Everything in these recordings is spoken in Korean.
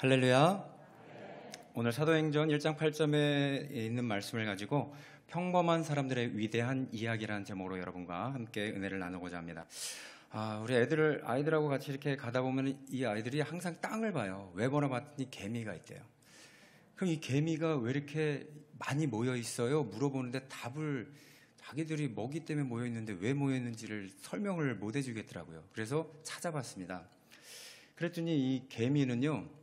할렐루야. 오늘 사도행전 1장 8절에 있는 말씀을 가지고 평범한 사람들의 위대한 이야기라는 제목으로 여러분과 함께 은혜를 나누고자 합니다. 우리 아이들하고 같이 이렇게 가다 보면 이 아이들이 항상 땅을 봐요. 왜 보나 봤더니 개미가 있대요. 그럼 이 개미가 왜 이렇게 많이 모여 있어요? 물어보는데 답을 자기들이 먹이 때문에 모여 있는데 왜 모여 있는지를 설명을 못 해주겠더라고요. 그래서 찾아봤습니다. 그랬더니 이 개미는요,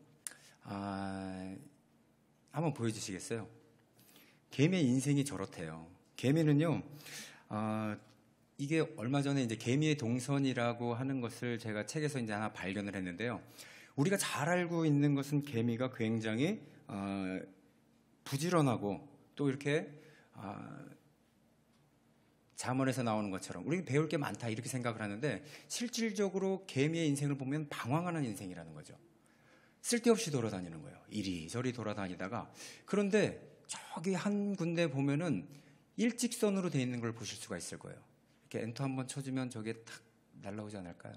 한번 보여주시겠어요? 개미의 인생이 저렇대요. 개미는요, 이게 얼마 전에 이제 개미의 동선이라고 하는 것을 제가 책에서 이제 하나 발견을 했는데요. 우리가 잘 알고 있는 것은 개미가 굉장히 부지런하고 또 이렇게 잠언에서 나오는 것처럼 우리 배울 게 많다 이렇게 생각을 하는데, 실질적으로 개미의 인생을 보면 방황하는 인생이라는 거죠. 쓸데없이 돌아다니는 거예요. 이리저리 돌아다니다가. 그런데 저기 한 군데 보면은 일직선으로 되어 있는 걸 보실 수가 있을 거예요. 이렇게 엔터 한번 쳐주면 저게 탁 날라오지 않을까요?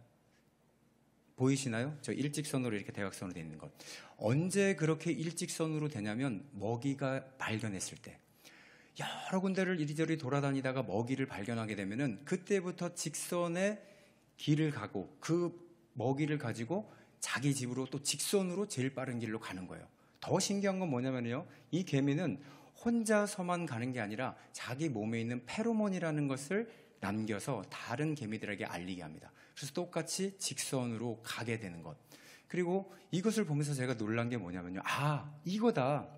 보이시나요? 저 일직선으로 이렇게 대각선으로 되어 있는 것. 언제 그렇게 일직선으로 되냐면 먹이가 발견했을 때. 여러 군데를 이리저리 돌아다니다가 먹이를 발견하게 되면은 그때부터 직선의 길을 가고 그 먹이를 가지고 자기 집으로 또 직선으로 제일 빠른 길로 가는 거예요. 더 신기한 건 뭐냐면요, 이 개미는 혼자서만 가는 게 아니라 자기 몸에 있는 페로몬이라는 것을 남겨서 다른 개미들에게 알리게 합니다. 그래서 똑같이 직선으로 가게 되는 것. 그리고 이것을 보면서 제가 놀란 게 뭐냐면요, 이거다.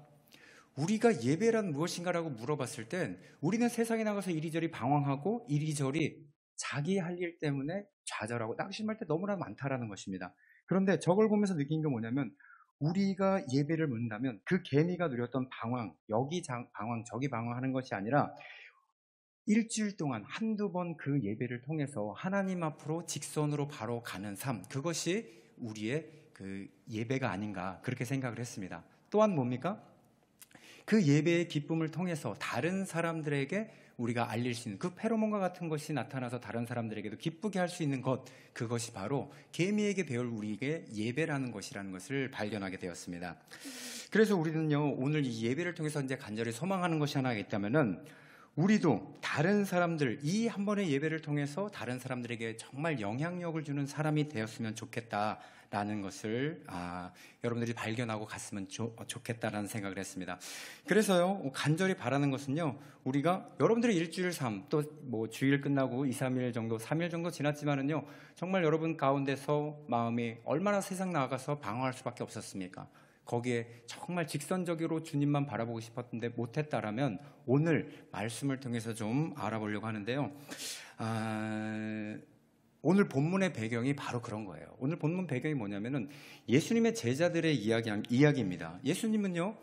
우리가 예배란 무엇인가라고 물어봤을 땐 우리는 세상에 나가서 이리저리 방황하고 이리저리 자기 할 일 때문에 좌절하고 낙심할 때 너무나 많다라는 것입니다. 그런데 저걸 보면서 느낀 게 뭐냐면, 우리가 예배를 묻는다면 그 개미가 누렸던 방황, 여기 방황 저기 방황하는 것이 아니라 일주일 동안 한두 번 그 예배를 통해서 하나님 앞으로 직선으로 바로 가는 삶, 그것이 우리의 그 예배가 아닌가 그렇게 생각을 했습니다. 또한 뭡니까? 그 예배의 기쁨을 통해서 다른 사람들에게 우리가 알릴 수 있는 그 페로몬과 같은 것이 나타나서 다른 사람들에게도 기쁘게 할 수 있는 것, 그것이 바로 개미에게 배울 우리에게 예배라는 것이라는 것을 발견하게 되었습니다. 그래서 우리는요, 오늘 이 예배를 통해서 이제 간절히 소망하는 것이 하나가 있다면은, 우리도 다른 사람들, 이 한 번의 예배를 통해서 다른 사람들에게 정말 영향력을 주는 사람이 되었으면 좋겠다라는 것을 여러분들이 발견하고 갔으면 좋겠다라는 생각을 했습니다. 그래서요, 간절히 바라는 것은요, 우리가 여러분들의 일주일 삶, 또 뭐 주일 끝나고 2, 3일 정도, 3일 정도 지났지만은요, 정말 여러분 가운데서 마음이 얼마나 세상 나가서 방황할 수밖에 없었습니까? 거기에 정말 직선적으로 주님만 바라보고 싶었는데 못했다라면 오늘 말씀을 통해서 좀 알아보려고 하는데요. 오늘 본문의 배경이 바로 그런 거예요. 오늘 본문 배경이 뭐냐면은 예수님의 제자들의 이야기입니다. 예수님은요,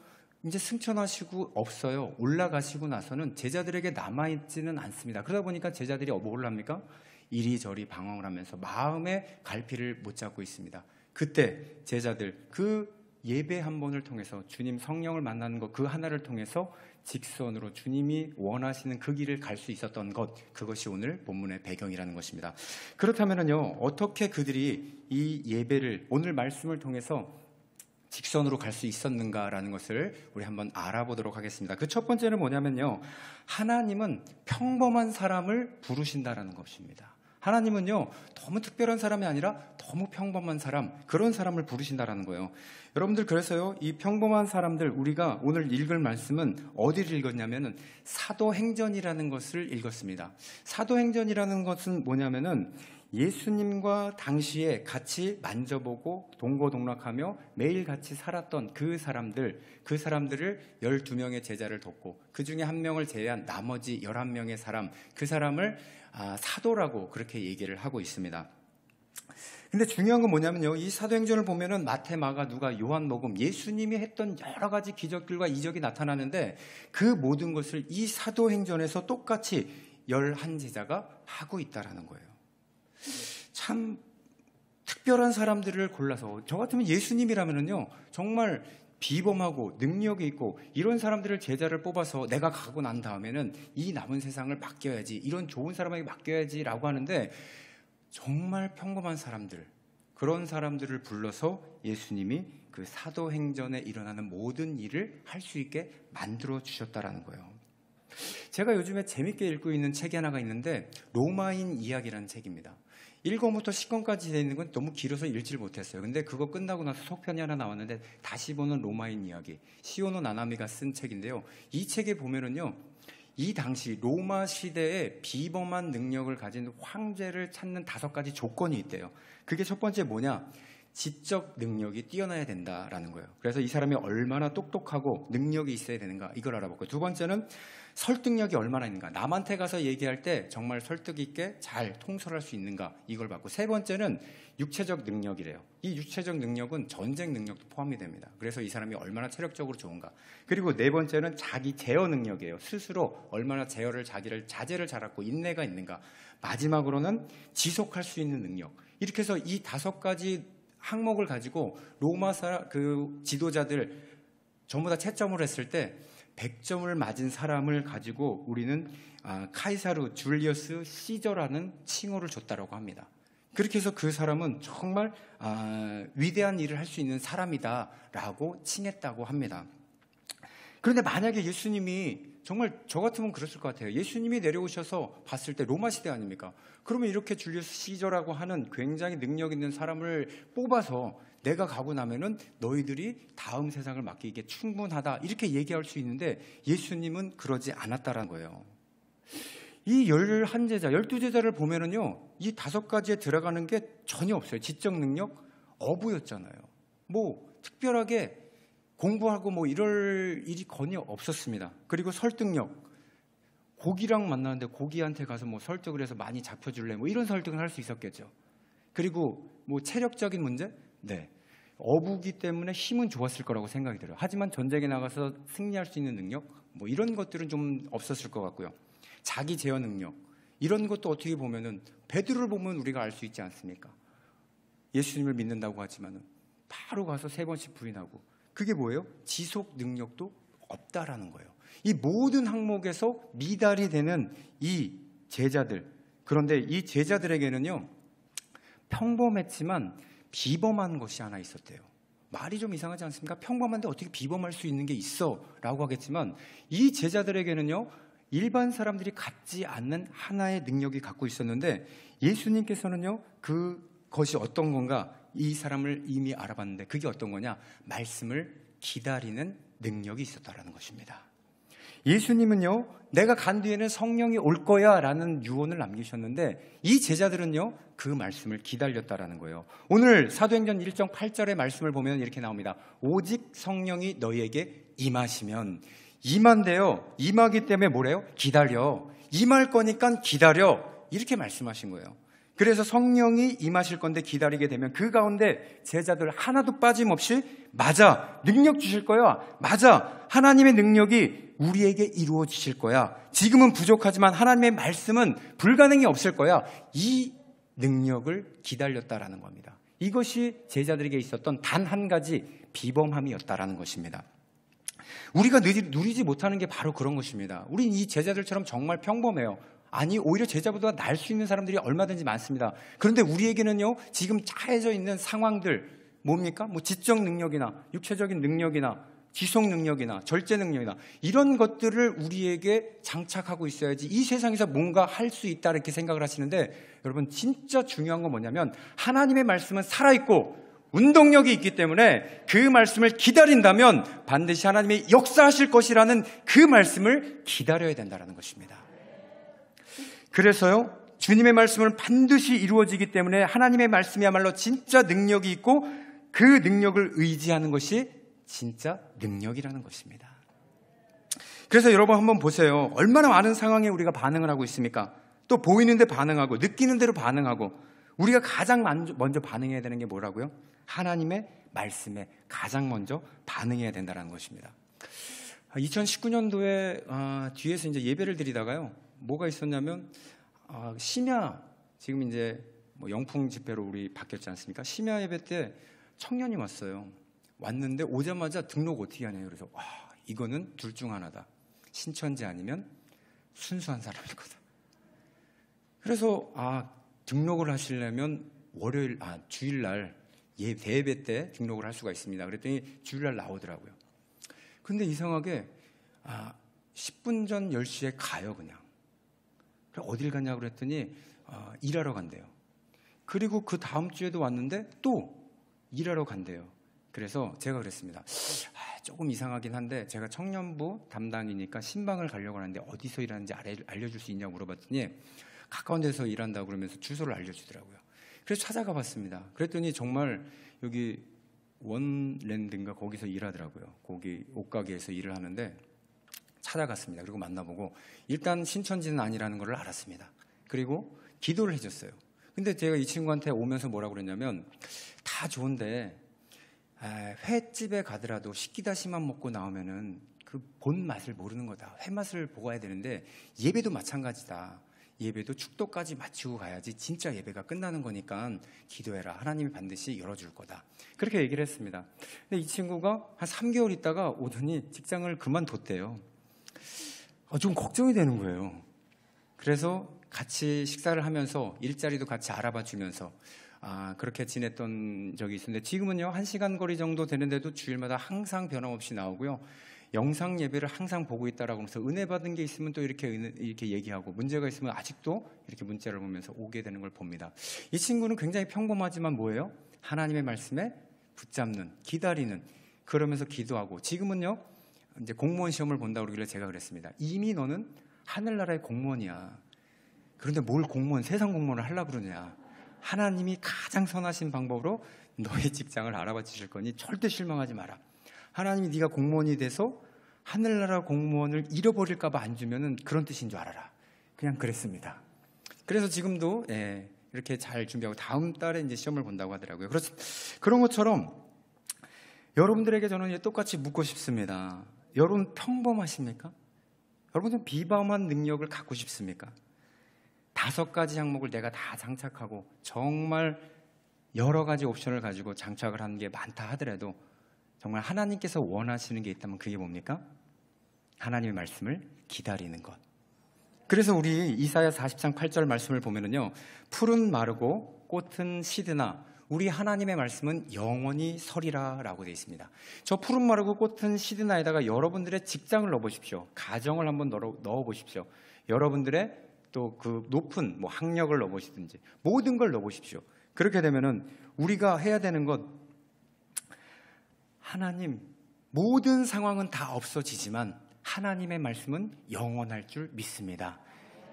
이제 승천하시고 없어요. 올라가시고 나서는 제자들에게 남아있지는 않습니다. 그러다 보니까 제자들이 뭘 합니까? 이리저리 방황을 하면서 마음의 갈피를 못 잡고 있습니다. 그때 제자들 예배 한 번을 통해서 주님 성령을 만나는 것, 그 하나를 통해서 직선으로 주님이 원하시는 그 길을 갈 수 있었던 것, 그것이 오늘 본문의 배경이라는 것입니다. 그렇다면요, 어떻게 그들이 이 예배를 오늘 말씀을 통해서 직선으로 갈 수 있었는가라는 것을 우리 한번 알아보도록 하겠습니다. 그 첫 번째는 뭐냐면요, 하나님은 평범한 사람을 부르신다라는 것입니다. 하나님은요, 너무 특별한 사람이 아니라 너무 평범한 사람, 그런 사람을 부르신다라는 거예요. 여러분들, 그래서요, 이 평범한 사람들, 우리가 오늘 읽을 말씀은 어디를 읽었냐면은 사도행전이라는 것을 읽었습니다. 사도행전이라는 것은 뭐냐면은 예수님과 당시에 같이 만져보고 동고동락하며 매일 같이 살았던 그 사람들을 12명의 제자를 돕고 그 중에 한 명을 제외한 나머지 11명의 사람, 그 사람을 사도라고 그렇게 얘기를 하고 있습니다. 근데 중요한 건 뭐냐면요, 이 사도행전을 보면은 마태, 마가, 누가, 요한, 복음, 예수님이 했던 여러 가지 기적들과 이적이 나타나는데 그 모든 것을 이 사도행전에서 똑같이 11제자가 하고 있다라는 거예요. 참 특별한 사람들을 골라서, 저 같으면 예수님이라면은요, 정말 비범하고 능력이 있고 이런 사람들을 제자를 뽑아서 내가 가고 난 다음에는 이 남은 세상을 맡겨야지, 이런 좋은 사람에게 맡겨야지라고 하는데, 정말 평범한 사람들, 그런 사람들을 불러서 예수님이 그 사도행전에 일어나는 모든 일을 할 수 있게 만들어 주셨다라는 거예요. 제가 요즘에 재밌게 읽고 있는 책이 하나가 있는데 로마인 이야기라는 책입니다. 1권부터 10권까지 되어 있는 건 너무 길어서 읽지를 못했어요. 근데 그거 끝나고 나서 속편이 하나 나왔는데 다시 보는 로마인 이야기, 시오노 나나미가 쓴 책인데요. 이 책에 보면은요, 이 당시 로마 시대에 비범한 능력을 가진 황제를 찾는 5가지 조건이 있대요. 그게 첫 번째 뭐냐? 지적 능력이 뛰어나야 된다라는 거예요. 그래서 이 사람이 얼마나 똑똑하고 능력이 있어야 되는가, 이걸 알아봤고, 두 번째는 설득력이 얼마나 있는가, 남한테 가서 얘기할 때 정말 설득 있게 잘 통솔할 수 있는가, 이걸 봤고, 세 번째는 육체적 능력이래요. 이 육체적 능력은 전쟁 능력도 포함이 됩니다. 그래서 이 사람이 얼마나 체력적으로 좋은가. 그리고 네 번째는 자기 제어 능력이에요. 스스로 얼마나 자기를 자제를 잘하고 인내가 있는가. 마지막으로는 지속할 수 있는 능력. 이렇게 해서 이 5가지 항목을 가지고 로마 그 지도자들 전부 다 채점을 했을 때 100점을 맞은 사람을 가지고 우리는 카이사르 줄리어스 시저라는 칭호를 줬다라고 합니다. 그렇게 해서 그 사람은 정말 위대한 일을 할 수 있는 사람이다라고 칭했다고 합니다. 그런데 만약에 예수님이, 정말 저 같으면 그랬을 것 같아요. 예수님이 내려오셔서 봤을 때 로마 시대 아닙니까? 그러면 이렇게 줄리어스 시저라고 하는 굉장히 능력 있는 사람을 뽑아서 내가 가고 나면은 너희들이 다음 세상을 맡기기에 충분하다, 이렇게 얘기할 수 있는데 예수님은 그러지 않았다라는 거예요. 이 11제자, 12제자를 보면은요, 이 5가지에 들어가는 게 전혀 없어요. 지적 능력, 어부였잖아요. 뭐 특별하게 공부하고 뭐 이럴 일이 거의 없었습니다. 그리고 설득력, 고기랑 만나는데 고기한테 가서 뭐 설득을 해서 많이 잡혀줄래, 뭐 이런 설득을 할 수 있었겠죠. 그리고 뭐 체력적인 문제, 네, 어부기 때문에 힘은 좋았을 거라고 생각이 들어요. 하지만 전쟁에 나가서 승리할 수 있는 능력, 뭐 이런 것들은 좀 없었을 것 같고요. 자기 제어 능력, 이런 것도 어떻게 보면은 베드로를 보면 우리가 알 수 있지 않습니까? 예수님을 믿는다고 하지만은 바로 가서 3번씩 부인하고, 그게 뭐예요? 지속 능력도 없다라는 거예요. 이 모든 항목에서 미달이 되는 이 제자들. 그런데 이 제자들에게는요, 평범했지만 비범한 것이 하나 있었대요. 말이 좀 이상하지 않습니까? 평범한데 어떻게 비범할 수 있는 게 있어? 라고 하겠지만 이 제자들에게는요, 일반 사람들이 갖지 않는 하나의 능력이 갖고 있었는데 예수님께서는요, 그것이 어떤 건가 이 사람을 이미 알아봤는데 그게 어떤 거냐? 말씀을 기다리는 능력이 있었다라는 것입니다. 예수님은요, 내가 간 뒤에는 성령이 올 거야 라는 유언을 남기셨는데 이 제자들은요, 그 말씀을 기다렸다라는 거예요. 오늘 사도행전 1장 8절의 말씀을 보면 이렇게 나옵니다. 오직 성령이 너희에게 임하시면, 임한데요, 임하기 때문에 뭐래요? 기다려. 임할 거니까 기다려. 이렇게 말씀하신 거예요. 그래서 성령이 임하실 건데 기다리게 되면 그 가운데 제자들 하나도 빠짐없이, 맞아, 능력 주실 거야. 맞아, 하나님의 능력이 우리에게 이루어지실 거야. 지금은 부족하지만 하나님의 말씀은 불가능이 없을 거야. 이 능력을 기다렸다라는 겁니다. 이것이 제자들에게 있었던 단 한 가지 비범함이었다라는 것입니다. 우리가 누리지 못하는 게 바로 그런 것입니다. 우린 이 제자들처럼 정말 평범해요. 아니, 오히려 제자보다 나을 수 있는 사람들이 얼마든지 많습니다. 그런데 우리에게는요, 지금 짜여져 있는 상황들, 뭡니까? 뭐 지적 능력이나 육체적인 능력이나 지속 능력이나 절제 능력이나 이런 것들을 우리에게 장착하고 있어야지 이 세상에서 뭔가 할 수 있다, 이렇게 생각을 하시는데, 여러분 진짜 중요한 건 뭐냐면 하나님의 말씀은 살아있고 운동력이 있기 때문에 그 말씀을 기다린다면 반드시 하나님이 역사하실 것이라는 그 말씀을 기다려야 된다는 것입니다. 그래서요, 주님의 말씀은 반드시 이루어지기 때문에 하나님의 말씀이야말로 진짜 능력이 있고 그 능력을 의지하는 것이 진짜 능력이라는 것입니다. 그래서 여러분 한번 보세요. 얼마나 많은 상황에 우리가 반응을 하고 있습니까? 또 보이는데 반응하고 느끼는 대로 반응하고, 우리가 가장 먼저 반응해야 되는 게 뭐라고요? 하나님의 말씀에 가장 먼저 반응해야 된다는 것입니다. 2019년도에 뒤에서 이제 예배를 드리다가요, 뭐가 있었냐면 심야, 지금 이제 뭐 영풍 집회로 우리 바뀌었지 않습니까? 심야 예배 때 청년이 왔어요. 왔는데 오자마자 등록 어떻게 하냐요. 그래서 이거는 둘 중 하나다. 신천지 아니면 순수한 사람일 거다. 그래서 등록을 하시려면 주일날 대예배 때 등록을 할 수가 있습니다. 그랬더니 주일날 나오더라고요. 근데 이상하게 10분 전 10시에 가요. 그냥. 어딜 갔냐고 그랬더니 일하러 간대요. 그리고 그 다음 주에도 왔는데 또 일하러 간대요. 그래서 제가 그랬습니다. 조금 이상하긴 한데 제가 청년부 담당이니까 신방을 가려고 하는데 어디서 일하는지 알려줄 수 있냐고 물어봤더니 가까운 데서 일한다고 그러면서 주소를 알려주더라고요. 그래서 찾아가 봤습니다. 그랬더니 정말 여기 원랜드인가 거기서 일하더라고요. 거기 옷가게에서 일을 하는데 찾아갔습니다. 그리고 만나보고 일단 신천지는 아니라는 걸 알았습니다. 그리고 기도를 해줬어요. 근데 제가 이 친구한테 오면서 뭐라고 그랬냐면 다 좋은데 횟집에 가더라도 식기다시만 먹고 나오면은 그 본 맛을 모르는 거다. 회 맛을 보고 가야 되는데 예배도 마찬가지다. 예배도 축도까지 마치고 가야지 진짜 예배가 끝나는 거니까 기도해라. 하나님이 반드시 열어줄 거다. 그렇게 얘기를 했습니다. 근데 이 친구가 한 3개월 있다가 오더니 직장을 그만뒀대요. 좀 걱정이 되는 거예요. 그래서 같이 식사를 하면서 일자리도 같이 알아봐 주면서 그렇게 지냈던 적이 있었는데 지금은요 1시간 거리 정도 되는데도 주일마다 항상 변함없이 나오고요. 영상 예배를 항상 보고 있다라고 하면서 은혜 받은 게 있으면 또 이렇게 얘기하고 문제가 있으면 아직도 이렇게 문자를 보면서 오게 되는 걸 봅니다. 이 친구는 굉장히 평범하지만 뭐예요? 하나님의 말씀에 붙잡는, 기다리는, 그러면서 기도하고 지금은요 이제 공무원 시험을 본다고 그러길래 제가 그랬습니다. 이미 너는 하늘나라의 공무원이야. 그런데 뭘 공무원, 세상 공무원을 하려고 그러냐. 하나님이 가장 선하신 방법으로 너의 직장을 알아봐 주실 거니 절대 실망하지 마라. 하나님이 네가 공무원이 돼서 하늘나라 공무원을 잃어버릴까 봐 안 주면은 그런 뜻인 줄 알아라. 그냥 그랬습니다. 그래서 지금도 이렇게 잘 준비하고 다음 달에 이제 시험을 본다고 하더라고요. 그런 것처럼 여러분들에게 저는 똑같이 묻고 싶습니다. 여러분 평범하십니까? 여러분은 비범한 능력을 갖고 싶습니까? 5가지 항목을 내가 다 장착하고 정말 여러 가지 옵션을 가지고 장착을 하는 게 많다 하더라도 정말 하나님께서 원하시는 게 있다면 그게 뭡니까? 하나님의 말씀을 기다리는 것. 그래서 우리 이사야 40장 8절 말씀을 보면은요, 풀은 마르고 꽃은 시드나 우리 하나님의 말씀은 영원히 서리라 라고 되어 있습니다. 저 푸른 마르고 꽃은 시드나에다가 여러분들의 직장을 넣어보십시오. 가정을 한번 넣어보십시오. 여러분들의 또 그 높은 학력을 넣어보시든지 모든 걸 넣어보십시오. 그렇게 되면은 우리가 해야 되는 것, 하나님, 모든 상황은 다 없어지지만 하나님의 말씀은 영원할 줄 믿습니다.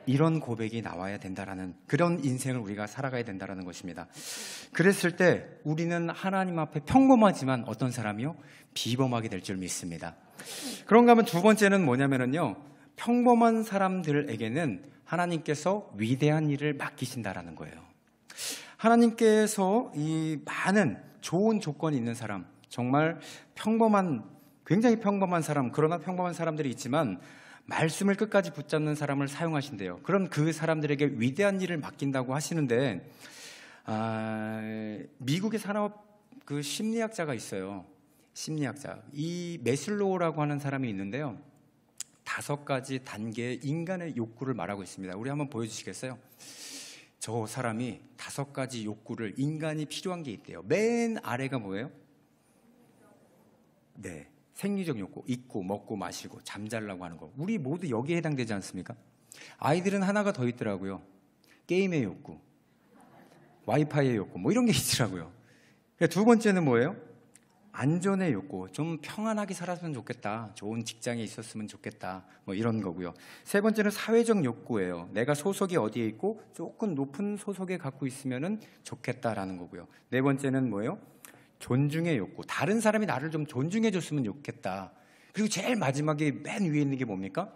이런 고백이 나와야 된다라는 그런 인생을 우리가 살아가야 된다라는 것입니다. 그랬을 때 우리는 하나님 앞에 평범하지만 어떤 사람이요? 비범하게 될 줄 믿습니다. 그런가 하면 두 번째는 뭐냐면요, 평범한 사람들에게는 하나님께서 위대한 일을 맡기신다라는 거예요. 하나님께서 이 많은 좋은 조건이 있는 사람, 정말 굉장히 평범한 사람, 그러나 평범한 사람들이 있지만 말씀을 끝까지 붙잡는 사람을 사용하신대요. 그럼 그 사람들에게 위대한 일을 맡긴다고 하시는데, 미국의 산업 그 심리학자가 있어요. 심리학자. 이 메슬로우라고 하는 사람이 있는데요. 5가지 단계의 인간의 욕구를 말하고 있습니다. 우리 한번 보여주시겠어요? 저 사람이 5가지 욕구를, 인간이 필요한 게 있대요. 맨 아래가 뭐예요? 네, 생리적 욕구, 입고 먹고 마시고 잠자려고 하는 거. 우리 모두 여기에 해당되지 않습니까? 아이들은 하나가 더 있더라고요. 게임의 욕구, 와이파이의 욕구, 이런 게 있더라고요. 두 번째는 뭐예요? 안전의 욕구, 좀 평안하게 살았으면 좋겠다, 좋은 직장에 있었으면 좋겠다, 이런 거고요. 세 번째는 사회적 욕구예요. 내가 소속이 어디에 있고 조금 높은 소속에 갖고 있으면 좋겠다라는 거고요. 네 번째는 뭐예요? 존중의 욕구, 다른 사람이 나를 좀 존중해 줬으면 좋겠다. 그리고 제일 마지막에 맨 위에 있는 게 뭡니까?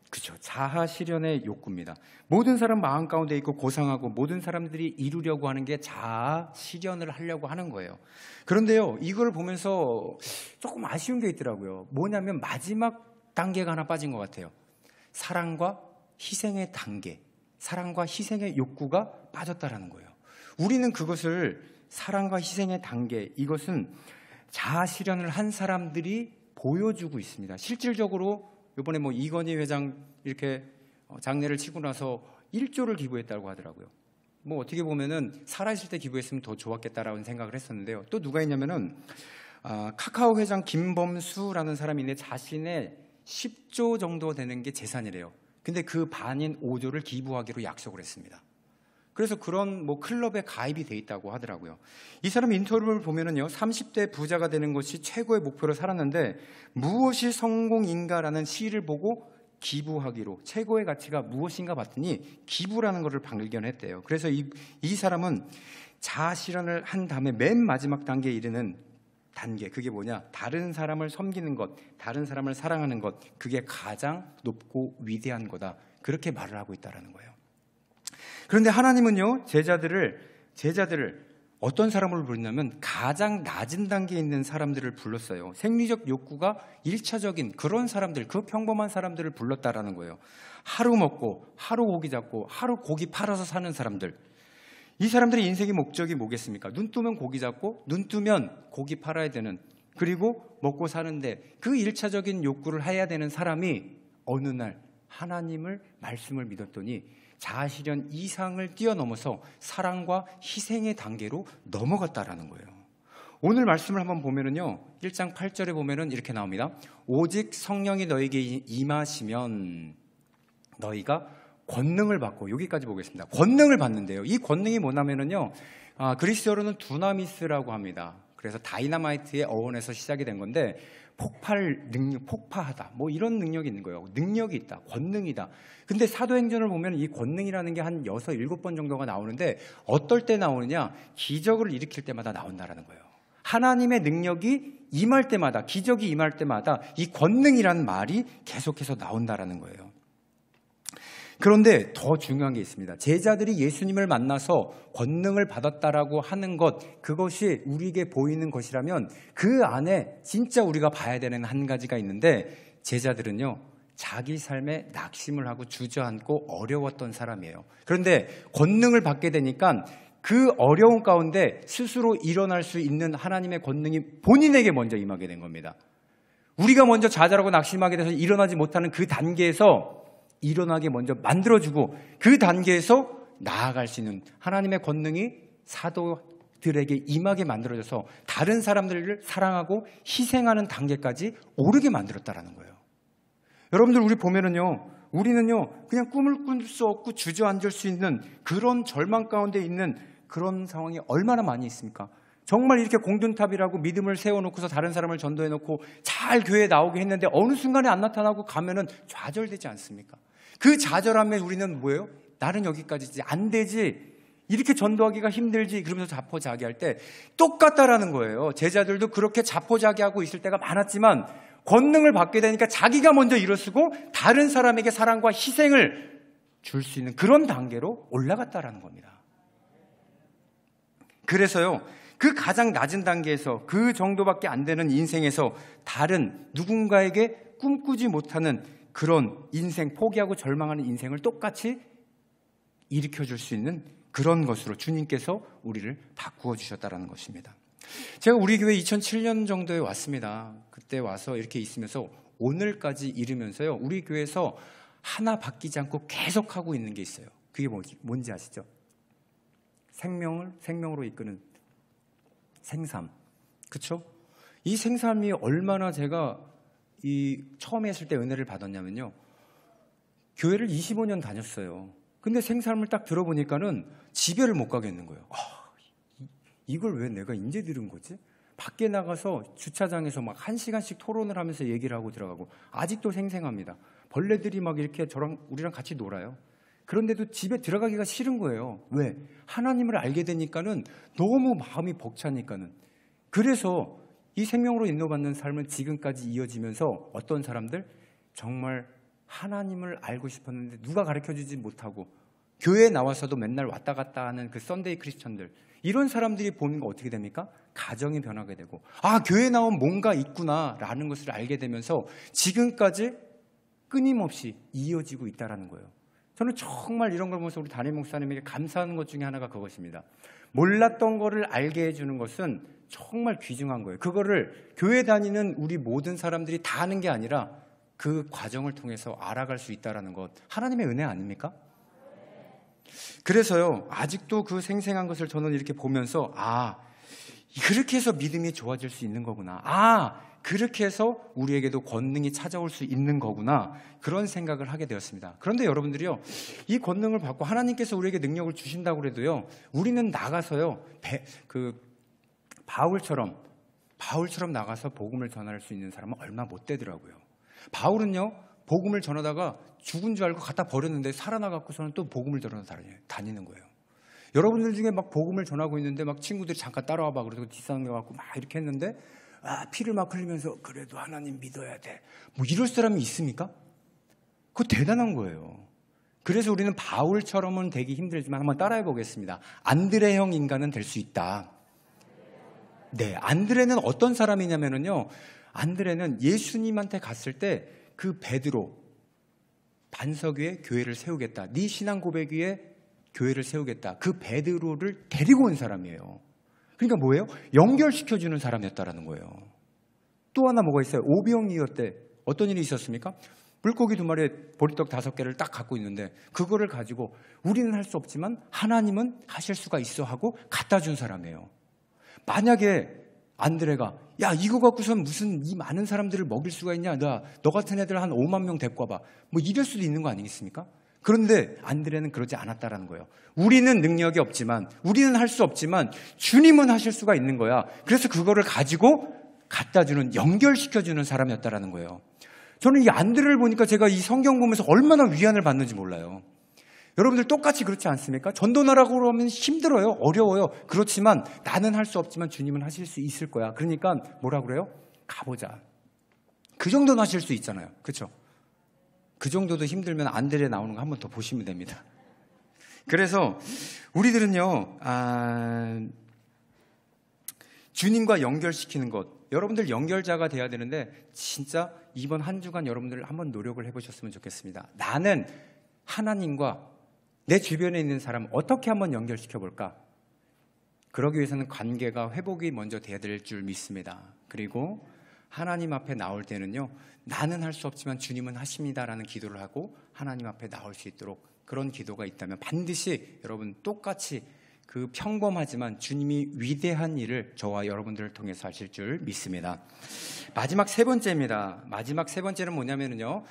그죠, 자아 실현의 욕구입니다. 모든 사람 마음 가운데 있고 고상하고 모든 사람들이 이루려고 하는 게 자아 실현을 하려고 하는 거예요. 그런데요, 이걸 보면서 조금 아쉬운 게 있더라고요. 뭐냐면 마지막 단계가 하나 빠진 것 같아요. 사랑과 희생의 단계, 사랑과 희생의 욕구가 빠졌다라는 거예요. 우리는 그것을 사랑과 희생의 단계, 이것은 자아 실현을 한 사람들이 보여주고 있습니다. 실질적으로 이번에 이건희 회장 이렇게 장례를 치고 나서 1조를 기부했다고 하더라고요. 뭐 어떻게 보면은 살아있을 때 기부했으면 더 좋았겠다라는 생각을 했었는데요. 또 누가 있냐면은 카카오 회장 김범수라는 사람이 있는데 자신의 10조 정도 되는 게 재산이래요. 근데 그 반인 5조를 기부하기로 약속을 했습니다. 그래서 그런 뭐 클럽에 가입이 돼 있다고 하더라고요. 이 사람 인터뷰를 보면은요, 30대 부자가 되는 것이 최고의 목표로 살았는데 무엇이 성공인가라는 시를 보고 기부하기로, 최고의 가치가 무엇인가 봤더니 기부라는 것을 발견했대요. 그래서 이 사람은 자아실현을 한 다음에 맨 마지막 단계에 이르는 단계, 그게 뭐냐? 다른 사람을 섬기는 것, 다른 사람을 사랑하는 것, 그게 가장 높고 위대한 거다. 그렇게 말을 하고 있다는 거예요. 그런데 하나님은요, 제자들을 어떤 사람을 부르냐면 가장 낮은 단계에 있는 사람들을 불렀어요. 생리적 욕구가 1차적인 그런 사람들, 그 평범한 사람들을 불렀다라는 거예요. 하루 먹고 하루 고기 잡고 하루 고기 팔아서 사는 사람들. 이 사람들의 인생의 목적이 뭐겠습니까? 눈 뜨면 고기 잡고 눈 뜨면 고기 팔아야 되는, 그리고 먹고 사는데 그 1차적인 욕구를 해야 되는 사람이 어느 날 하나님을 말씀을 믿었더니 자아실현 이상을 뛰어넘어서 사랑과 희생의 단계로 넘어갔다라는 거예요. 오늘 말씀을 한번 보면은요, 1장 8절에 보면은 이렇게 나옵니다. 오직 성령이 너에게 임하시면 너희가 권능을 받고, 여기까지 보겠습니다. 권능을 받는데요. 이 권능이 뭐냐면은요, 그리스어로는 두나미스라고 합니다. 그래서 다이너마이트의 어원에서 시작이 된 건데, 폭발 능력, 폭파하다, 뭐 이런 능력이 있는 거예요. 능력이 있다, 권능이다. 근데 사도행전을 보면 이 권능이라는 게 한 6, 7번 정도가 나오는데 어떨 때 나오느냐? 기적을 일으킬 때마다 나온다는 거예요. 하나님의 능력이 임할 때마다, 기적이 임할 때마다 이 권능이라는 말이 계속해서 나온다는 거예요. 그런데 더 중요한 게 있습니다. 제자들이 예수님을 만나서 권능을 받았다라고 하는 것, 그것이 우리에게 보이는 것이라면 그 안에 진짜 우리가 봐야 되는 한 가지가 있는데, 제자들은요, 자기 삶에 낙심을 하고 주저앉고 어려웠던 사람이에요. 그런데 권능을 받게 되니까 그 어려운 가운데 스스로 일어날 수 있는 하나님의 권능이 본인에게 먼저 임하게 된 겁니다. 우리가 먼저 좌절하고 낙심하게 돼서 일어나지 못하는 그 단계에서 일어나게 먼저 만들어주고, 그 단계에서 나아갈 수 있는 하나님의 권능이 사도들에게 임하게 만들어져서 다른 사람들을 사랑하고 희생하는 단계까지 오르게 만들었다는 거예요. 여러분들, 우리 보면은요, 우리는요, 그냥 꿈을 꿀 수 없고 주저앉을 수 있는 그런 절망 가운데 있는 그런 상황이 얼마나 많이 있습니까? 정말 이렇게 공든탑이라고 믿음을 세워놓고서 다른 사람을 전도해놓고 잘 교회에 나오게 했는데 어느 순간에 안 나타나고 가면은 좌절되지 않습니까? 그 좌절함에 우리는 뭐예요? 나는 여기까지지, 안 되지, 이렇게 전도하기가 힘들지, 그러면서 자포자기할 때 똑같다라는 거예요. 제자들도 그렇게 자포자기하고 있을 때가 많았지만 권능을 받게 되니까 자기가 먼저 일어서고 다른 사람에게 사랑과 희생을 줄 수 있는 그런 단계로 올라갔다라는 겁니다. 그래서요, 그 가장 낮은 단계에서, 그 정도밖에 안 되는 인생에서 다른 누군가에게 꿈꾸지 못하는 그런 인생, 포기하고 절망하는 인생을 똑같이 일으켜줄 수 있는 그런 것으로 주님께서 우리를 바꾸어 주셨다는 것입니다. 제가 우리 교회 2007년 정도에 왔습니다. 그때 와서 이렇게 있으면서 오늘까지 이르면서요, 우리 교회에서 하나 바뀌지 않고 계속하고 있는 게 있어요. 그게 뭔지 아시죠? 생명으로 이끄는 생삼. 그렇죠? 이 생삼이 얼마나 제가 처음에 했을 때 은혜를 받았냐면요, 교회를 25년 다녔어요. 근데 생삼을 딱 들어보니까는 집에를 못 가겠는 거예요. 이걸 왜 내가 이제 들은 거지? 밖에 나가서 주차장에서 막 1시간씩 토론을 하면서 얘기를 하고 들어가고, 아직도 생생합니다. 벌레들이 막 이렇게 우리랑 같이 놀아요. 그런데도 집에 들어가기가 싫은 거예요. 왜? 하나님을 알게 되니까는 너무 마음이 벅차니까는. 그래서 이 생명으로 인도받는 삶은 지금까지 이어지면서 어떤 사람들, 정말 하나님을 알고 싶었는데 누가 가르쳐주지 못하고 교회에 나와서도 맨날 왔다 갔다 하는 그 썬데이 크리스천들, 이런 사람들이 보는 거 어떻게 됩니까? 가정이 변하게 되고, 교회에 나오면 뭔가 있구나라는 것을 알게 되면서 지금까지 끊임없이 이어지고 있다는 거예요. 저는 정말 이런 걸 보면서 우리 담임 목사님에게 감사하는 것 중에 하나가 그것입니다. 몰랐던 거를 알게 해주는 것은 정말 귀중한 거예요. 그거를 교회 다니는 우리 모든 사람들이 다 아는 게 아니라 그 과정을 통해서 알아갈 수 있다는 것, 하나님의 은혜 아닙니까? 그래서요, 아직도 그 생생한 것을 저는 이렇게 보면서, 그렇게 해서 믿음이 좋아질 수 있는 거구나. 그렇게 해서 우리에게도 권능이 찾아올 수 있는 거구나. 그런 생각을 하게 되었습니다. 그런데 여러분들이요, 이 권능을 받고 하나님께서 우리에게 능력을 주신다고 그래도요, 우리는 나가서요, 바울처럼 나가서 복음을 전할 수 있는 사람은 얼마 못 되더라고요. 바울은요, 복음을 전하다가 죽은 줄 알고 갖다 버렸는데 살아나갖고서는 또 복음을 전하러 다니는 거예요. 여러분들 중에 막 복음을 전하고 있는데 막 친구들이 잠깐 따라와봐 그래서 뒷사람겨갖고 막 이렇게 했는데 피를 막 흘리면서 그래도 하나님 믿어야 돼. 뭐 이럴 사람이 있습니까? 그거 대단한 거예요. 그래서 우리는 바울처럼은 되기 힘들지만 한번 따라해 보겠습니다. 안드레형 인간은 될 수 있다. 네, 안드레는 어떤 사람이냐면요. 안드레는 예수님한테 갔을 때 그 베드로 반석 위에 교회를 세우겠다. 네 신앙 고백 위에 교회를 세우겠다. 그 베드로를 데리고 온 사람이에요. 그러니까 뭐예요? 연결시켜주는 사람이었다라는 거예요. 또 하나 뭐가 있어요? 오병이어 때 어떤 일이 있었습니까? 물고기 2마리에 보리떡 5개를 딱 갖고 있는데 그거를 가지고 우리는 할 수 없지만 하나님은 하실 수가 있어 하고 갖다 준 사람이에요. 만약에 안드레가 이거 갖고선 무슨 이 많은 사람들을 먹일 수가 있냐? 너 같은 애들 한 5만 명 데리고 와봐. 뭐 이럴 수도 있는 거 아니겠습니까? 그런데 안드레는 그러지 않았다라는 거예요. 우리는 능력이 없지만, 우리는 할 수 없지만 주님은 하실 수가 있는 거야. 그래서 그거를 가지고 갖다 주는, 연결시켜주는 사람이었다라는 거예요. 저는 이 안드레를 보니까 제가 이 성경 보면서 얼마나 위안을 받는지 몰라요. 여러분들 똑같이 그렇지 않습니까? 전도나라고 하면 힘들어요. 어려워요. 그렇지만 나는 할 수 없지만 주님은 하실 수 있을 거야. 그러니까 뭐라 그래요? 가보자. 그 정도는 하실 수 있잖아요. 그렇죠? 그 정도도 힘들면 안드레 나오는 거 한번 더 보시면 됩니다. 그래서 우리들은요, 주님과 연결시키는 것, 여러분들 연결자가 돼야 되는데 진짜 이번 한 주간 여러분들 한번 노력을 해보셨으면 좋겠습니다. 나는 하나님과 내 주변에 있는 사람 어떻게 한번 연결시켜볼까? 그러기 위해서는 관계가 회복이 먼저 돼야 될 줄 믿습니다. 그리고 하나님 앞에 나올 때는요, 나는 할 수 없지만 주님은 하십니다라는 기도를 하고 하나님 앞에 나올 수 있도록 그런 기도가 있다면 반드시 여러분 똑같이 그 평범하지만 주님이 위대한 일을 저와 여러분들을 통해서 하실 줄 믿습니다. 마지막 3번째입니다. 마지막 3번째는 뭐냐면요,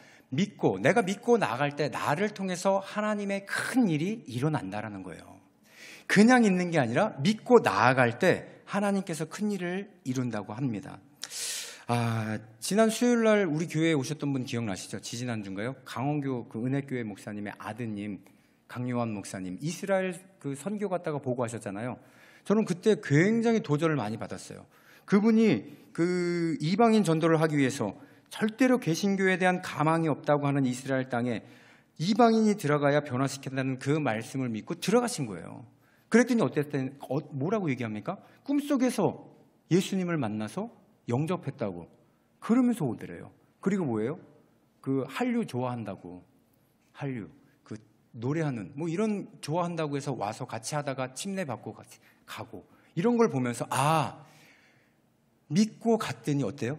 내가 믿고 나아갈 때 나를 통해서 하나님의 큰 일이 일어난다라는 거예요. 그냥 있는 게 아니라 믿고 나아갈 때 하나님께서 큰 일을 이룬다고 합니다. 지난 수요일 날 우리 교회에 오셨던 분 기억나시죠? 지지난주인가요? 강원교 그 은혜교회 목사님의 아드님 강요한 목사님, 이스라엘 그 선교 갔다가 보고하셨잖아요. 저는 그때 굉장히 도전을 많이 받았어요. 그분이 그 이방인 전도를 하기 위해서 절대로 개신교에 대한 가망이 없다고 하는 이스라엘 땅에 이방인이 들어가야 변화시킨다는 그 말씀을 믿고 들어가신 거예요. 그랬더니 어땠더니 뭐라고 얘기합니까? 꿈속에서 예수님을 만나서 영접했다고 그러면서 오더래요. 그리고 뭐예요? 그 한류 좋아한다고, 한류 그 노래하는 뭐 이런 좋아한다고 해서 와서 같이 하다가 침례 받고 같이 가고, 이런 걸 보면서 믿고 갔더니 어때요?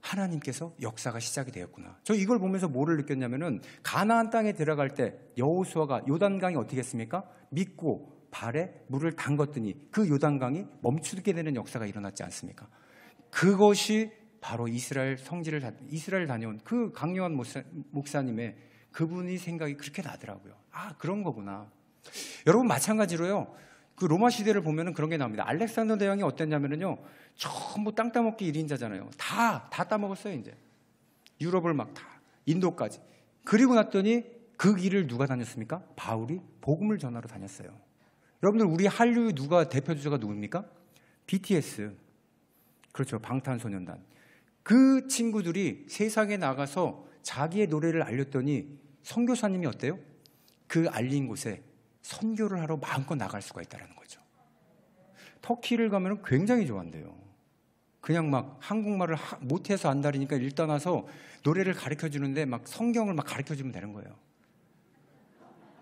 하나님께서 역사가 시작이 되었구나. 저 이걸 보면서 뭐를 느꼈냐면은 가나안 땅에 들어갈 때 여호수아가 요단강이 어떻게 했습니까? 믿고 발에 물을 담궜더니 그 요단강이 멈추게 되는 역사가 일어났지 않습니까? 그것이 바로 이스라엘 다녀온 그 강요한 목사님의 그분이 생각이 그렇게 나더라고요. 그런 거구나. 여러분 마찬가지로요. 그 로마 시대를 보면은 그런 게 나옵니다. 알렉산더 대왕이 어땠냐면은요, 전부 땅 따먹기 1인자잖아요. 다 따먹었어요, 이제. 유럽을 막 다, 인도까지. 그리고 났더니 그 길을 누가 다녔습니까? 바울이 복음을 전하러 다녔어요. 여러분들, 우리 한류 대표 주자가 누굽니까? BTS. 그렇죠. 방탄소년단. 그 친구들이 세상에 나가서 자기의 노래를 알렸더니 선교사님이 어때요? 그 알린 곳에 선교를 하러 마음껏 나갈 수가 있다는 거죠. 터키를 가면 굉장히 좋아한대요. 그냥 막 한국말을 못해서 안달이니까 일단 와서 노래를 가르쳐주는데 막 성경을 막 가르쳐주면 되는 거예요.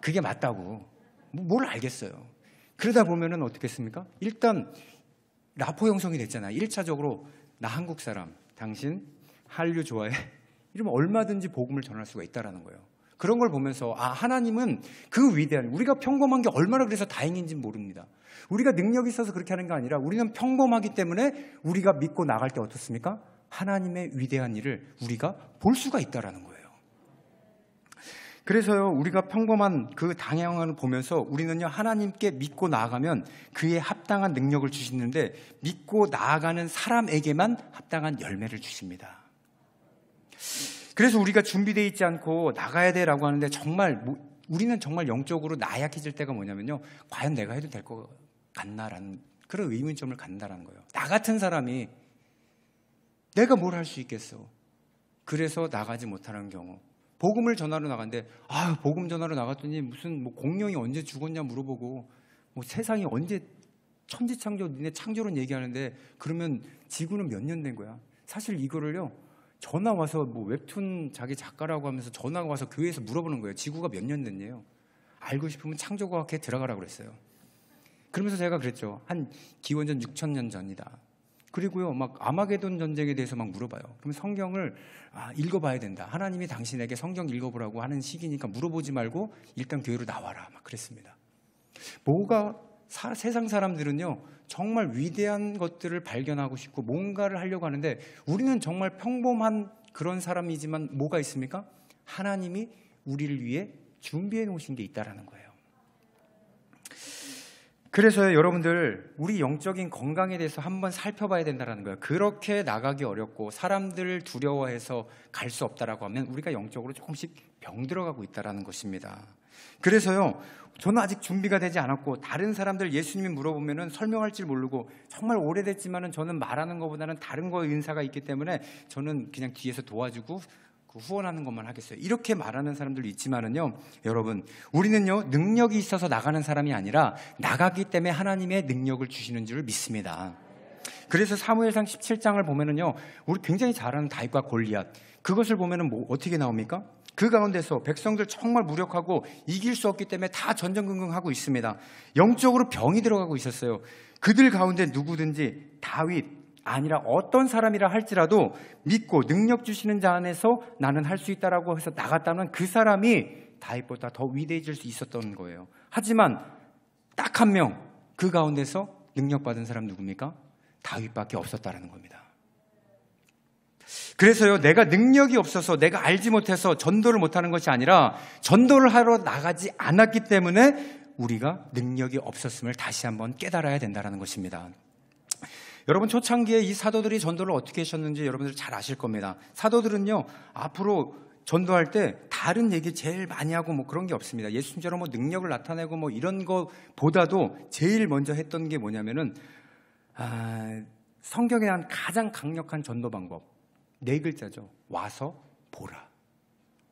그게 맞다고. 뭘 알겠어요. 그러다 보면은 어떻겠습니까? 일단 라포 형성이 됐잖아요. 1차적으로 나 한국 사람, 당신 한류 좋아해? 이러면 얼마든지 복음을 전할 수가 있다는 거예요. 그런 걸 보면서 하나님은 그 위대한, 우리가 평범한 게 얼마나 그래서 다행인지 모릅니다. 우리가 능력이 있어서 그렇게 하는 게 아니라 우리는 평범하기 때문에 우리가 믿고 나갈 때 어떻습니까? 하나님의 위대한 일을 우리가 볼 수가 있다라는 거예요. 그래서요, 우리가 평범한 그 당형을 보면서 우리는요, 하나님께 믿고 나아가면 그에 합당한 능력을 주시는데 믿고 나아가는 사람에게만 합당한 열매를 주십니다. 그래서 우리가 준비되어 있지 않고 나가야 돼라고 하는데 정말 우리는 정말 영적으로 나약해질 때가 뭐냐면요, 과연 내가 해도 될 것 같나라는 그런 의문점을 갖는다라는 거예요. 나 같은 사람이 내가 뭘 할 수 있겠어. 그래서 나가지 못하는 경우, 복음을 전하러 나갔는데 복음 전하러 나갔더니 무슨 공룡이 언제 죽었냐 물어보고 세상이 언제 천지창조, 니네 창조론 얘기하는데 그러면 지구는 몇 년 된 거야. 사실 이거를요, 전화 와서 웹툰 자기 작가라고 하면서 전화가 와서 교회에서 물어보는 거예요. 지구가 몇 년 됐냐요. 알고 싶으면 창조과학회에 들어가라고 그랬어요. 그러면서 제가 그랬죠. 한 기원전 6,000년 전이다. 그리고요, 막 아마게돈 전쟁에 대해서 막 물어봐요. 그럼 성경을 읽어봐야 된다. 하나님이 당신에게 성경 읽어보라고 하는 시기니까 물어보지 말고 일단 교회로 나와라. 막 그랬습니다. 세상 사람들은요, 정말 위대한 것들을 발견하고 싶고 뭔가를 하려고 하는데 우리는 정말 평범한 그런 사람이지만 뭐가 있습니까? 하나님이 우리를 위해 준비해 놓으신 게 있다라는 거예요. 그래서 여러분들, 우리 영적인 건강에 대해서 한번 살펴봐야 된다는 거예요. 그렇게 나가기 어렵고 사람들을 두려워해서 갈 수 없다라고 하면 우리가 영적으로 조금씩 병들어가고 있다는 것입니다. 그래서요, 저는 아직 준비가 되지 않았고 다른 사람들 예수님이 물어보면 설명할 줄 모르고 정말 오래됐지만 저는 말하는 것보다는 다른 거에 은사가 있기 때문에 저는 그냥 뒤에서 도와주고 후원하는 것만 하겠어요. 이렇게 말하는 사람들도 있지만은요, 여러분, 우리는요, 능력이 있어서 나가는 사람이 아니라 나가기 때문에 하나님의 능력을 주시는 줄 믿습니다. 그래서 사무엘상 17장을 보면은요, 우리 굉장히 잘 아는 다윗과 골리앗, 그것을 보면은 어떻게 나옵니까? 그 가운데서 백성들 정말 무력하고 이길 수 없기 때문에 다 전전긍긍하고 있습니다. 영적으로 병이 들어가고 있었어요. 그들 가운데 누구든지 다윗 아니라 어떤 사람이라 할지라도 믿고 능력 주시는 자 안에서 나는 할 수 있다라고 해서 나갔다면 그 사람이 다윗보다 더 위대해질 수 있었던 거예요. 하지만 딱 한 명, 그 가운데서 능력받은 사람 누굽니까? 다윗밖에 없었다라는 겁니다. 그래서요, 내가 능력이 없어서 내가 알지 못해서 전도를 못하는 것이 아니라 전도를 하러 나가지 않았기 때문에 우리가 능력이 없었음을 다시 한번 깨달아야 된다는 것입니다. 여러분, 초창기에 이 사도들이 전도를 어떻게 하셨는지 여러분들 잘 아실 겁니다. 사도들은요, 앞으로 전도할 때 다른 얘기 제일 많이 하고 그런 게 없습니다. 예수님처럼 능력을 나타내고 이런 것보다도 제일 먼저 했던 게 뭐냐면은 성경에 한 가장 강력한 전도 방법, 4글자죠. 와서 보라.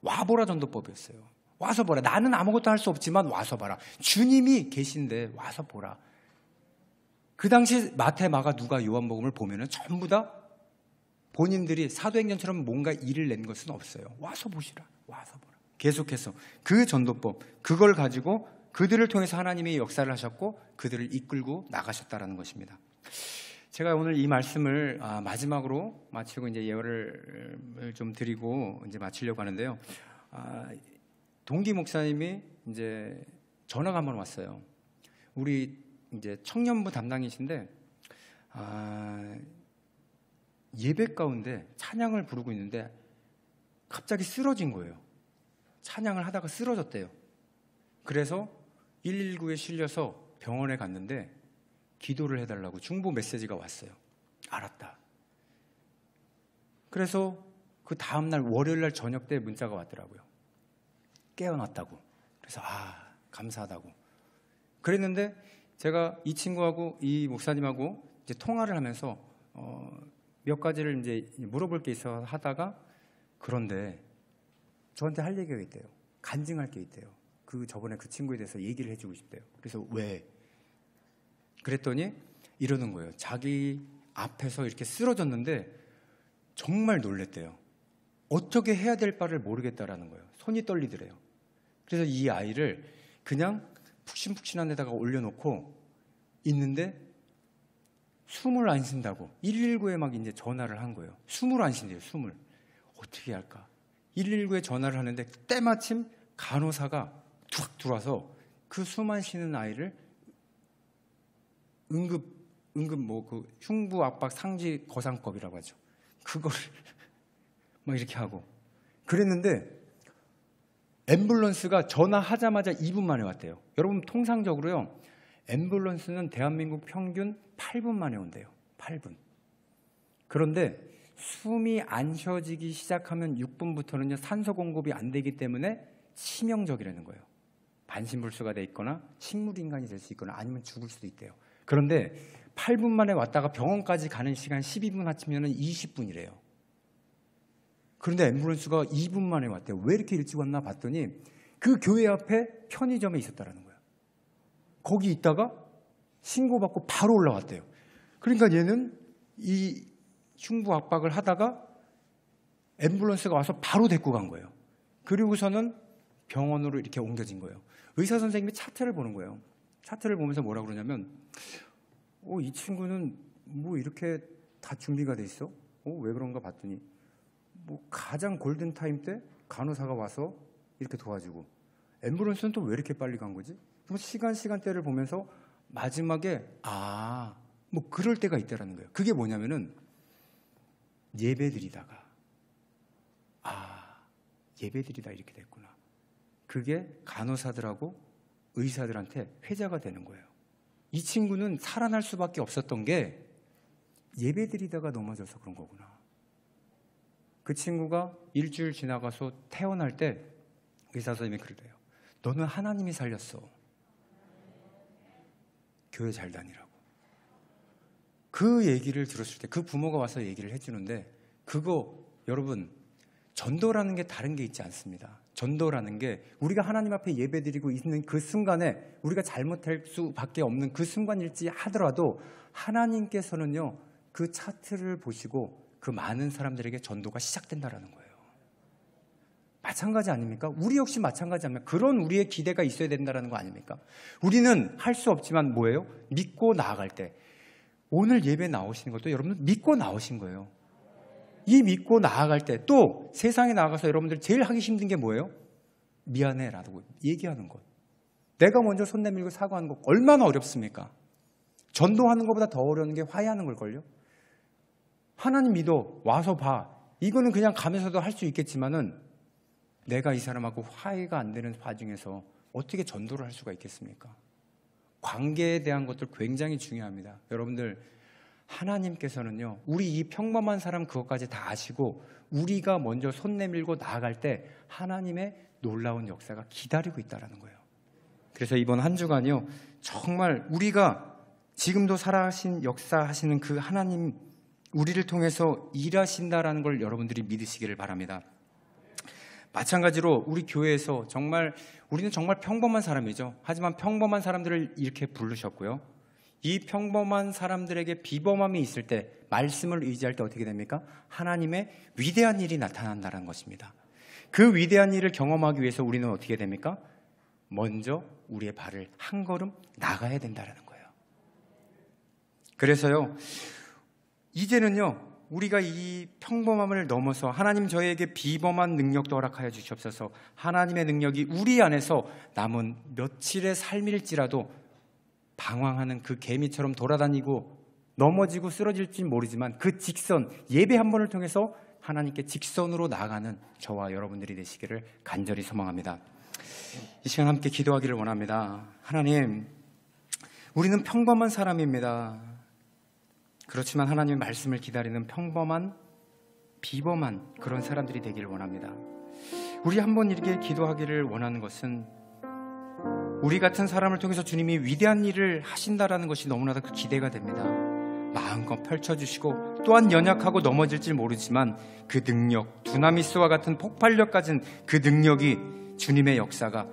와보라 전도법이었어요. 와서 보라. 나는 아무것도 할 수 없지만 와서 봐라. 주님이 계신데 와서 보라. 그 당시 마태, 마가, 누가, 요한복음을 보면은 전부 다 본인들이 사도행전처럼 뭔가 일을 낸 것은 없어요. 와서 보시라. 와서 보라. 계속해서 그 전도법, 그걸 가지고 그들을 통해서 하나님이 역사를 하셨고 그들을 이끌고 나가셨다라는 것입니다. 제가 오늘 이 말씀을 마지막으로 마치고 이제 예언을 좀 드리고 이제 마치려고 하는데요. 동기 목사님이 이제 전화가 한번 왔어요. 우리 이제 청년부 담당이신데 예배 가운데 찬양을 부르고 있는데 갑자기 쓰러진 거예요. 찬양을 하다가 쓰러졌대요. 그래서 119에 실려서 병원에 갔는데 기도를 해달라고 중보 메시지가 왔어요. 알았다. 그래서 그 다음날 월요일날 저녁 때 문자가 왔더라고요. 깨어났다고. 그래서 감사하다고. 그랬는데 제가 이 친구하고 이 목사님하고 이제 통화를 하면서 몇 가지를 이제 물어볼 게 있어 하다가, 그런데 저한테 할 얘기가 있대요. 간증할 게 있대요. 저번에 그 친구에 대해서 얘기를 해주고 싶대요. 그래서 왜? 그랬더니 이러는 거예요. 자기 앞에서 이렇게 쓰러졌는데 정말 놀랬대요. 어떻게 해야 될 바를 모르겠다라는 거예요. 손이 떨리더래요. 그래서 이 아이를 그냥 푹신푹신한 데다가 올려놓고 있는데 숨을 안 쉰다고 119에 막 이제 전화를 한 거예요. 숨을 안 쉰대요. 숨을. 어떻게 할까? 119에 전화를 하는데 때마침 간호사가 툭 들어와서 그 숨 안 쉬는 아이를 응급 그 흉부 압박 상지 거상법이라고 하죠. 그거를 막 이렇게 하고 그랬는데 앰뷸런스가 전화하자마자 2분 만에 왔대요. 여러분 통상적으로요. 앰뷸런스는 대한민국 평균 8분 만에 온대요. 8분. 그런데 숨이 안 쉬어지기 시작하면 6분부터는요. 산소 공급이 안 되기 때문에 치명적이라는 거예요. 반신불수가 돼 있거나 식물인간이 될 수 있거나 아니면 죽을 수도 있대요. 그런데 8분 만에 왔다가 병원까지 가는 시간 12분 합치면 20분이래요. 그런데 앰뷸런스가 2분 만에 왔대요. 왜 이렇게 일찍 왔나 봤더니 그 교회 앞에 편의점에 있었다라는 거예요. 거기 있다가 신고받고 바로 올라왔대요. 그러니까 얘는 이 흉부 압박을 하다가 앰뷸런스가 와서 바로 데리고 간 거예요. 그리고서는 병원으로 이렇게 옮겨진 거예요. 의사 선생님이 차트를 보는 거예요. 차트를 보면서 뭐라 그러냐면 이 친구는 뭐 이렇게 다 준비가 돼 있어? 왜 그런가 봤더니 뭐 가장 골든타임 때 간호사가 와서 이렇게 도와주고 앰뷸런스는 또 왜 이렇게 빨리 간 거지? 뭐 시간대를 보면서 마지막에 뭐 그럴 때가 있다라는 거예요. 그게 뭐냐면은 예배드리다가 예배드리다 이렇게 됐구나. 그게 간호사들하고 의사들한테 회자가 되는 거예요. 이 친구는 살아날 수밖에 없었던 게 예배드리다가 넘어져서 그런 거구나. 그 친구가 일주일 지나가서 퇴원할 때 의사 선생님이 그러래요. 너는 하나님이 살렸어. 교회 잘 다니라고. 그 얘기를 들었을 때 그 부모가 와서 얘기를 해주는데 그거 여러분 전도라는 게 다른 게 있지 않습니다. 전도라는 게 우리가 하나님 앞에 예배드리고 있는 그 순간에 우리가 잘못할 수밖에 없는 그 순간일지 하더라도 하나님께서는요 그 차트를 보시고 그 많은 사람들에게 전도가 시작된다라는 거예요. 마찬가지 아닙니까? 우리 역시 마찬가지 아닙니까? 그런 우리의 기대가 있어야 된다는 거 아닙니까? 우리는 할 수 없지만 뭐예요? 믿고 나아갈 때 오늘 예배 나오시는 것도 여러분들 믿고 나오신 거예요. 이 믿고 나아갈 때 또 세상에 나가서 여러분들 제일 하기 힘든 게 뭐예요? 미안해 라고 얘기하는 것. 내가 먼저 손 내밀고 사과하는 것 얼마나 어렵습니까? 전도하는 것보다 더 어려운 게 화해하는 걸걸요? 하나님 믿어 와서 봐. 이거는 그냥 가면서도 할 수 있겠지만은 내가 이 사람하고 화해가 안 되는 와중에서 어떻게 전도를 할 수가 있겠습니까? 관계에 대한 것들 굉장히 중요합니다. 여러분들 하나님께서는요 우리 이 평범한 사람 그것까지 다 아시고 우리가 먼저 손 내밀고 나아갈 때 하나님의 놀라운 역사가 기다리고 있다는 거예요. 그래서 이번 한 주간요 정말 우리가 지금도 살아가신 역사하시는 그 하나님 우리를 통해서 일하신다라는 걸 여러분들이 믿으시기를 바랍니다. 마찬가지로 우리 교회에서 우리는 정말 평범한 사람이죠. 하지만 평범한 사람들을 이렇게 부르셨고요. 이 평범한 사람들에게 비범함이 있을 때 말씀을 의지할 때 어떻게 됩니까? 하나님의 위대한 일이 나타난다는 것입니다. 그 위대한 일을 경험하기 위해서 우리는 어떻게 됩니까? 먼저 우리의 발을 한 걸음 나가야 된다는 거예요. 그래서요 이제는요 우리가 이 평범함을 넘어서 하나님 저에게 비범한 능력도 허락하여 주시옵소서. 하나님의 능력이 우리 안에서 남은 며칠의 삶일지라도 방황하는 그 개미처럼 돌아다니고 넘어지고 쓰러질지 모르지만 그 직선 예배 한 번을 통해서 하나님께 직선으로 나아가는 저와 여러분들이 되시기를 간절히 소망합니다. 이 시간 함께 기도하기를 원합니다. 하나님 우리는 평범한 사람입니다. 그렇지만 하나님의 말씀을 기다리는 평범한 비범한 그런 사람들이 되기를 원합니다. 우리 한번 이렇게 기도하기를 원하는 것은 우리 같은 사람을 통해서 주님이 위대한 일을 하신다라는 것이 너무나도 기대가 됩니다. 마음껏 펼쳐주시고 또한 연약하고 넘어질지 모르지만 그 능력, 두나미스와 같은 폭발력 가진 그 능력이 주님의 역사가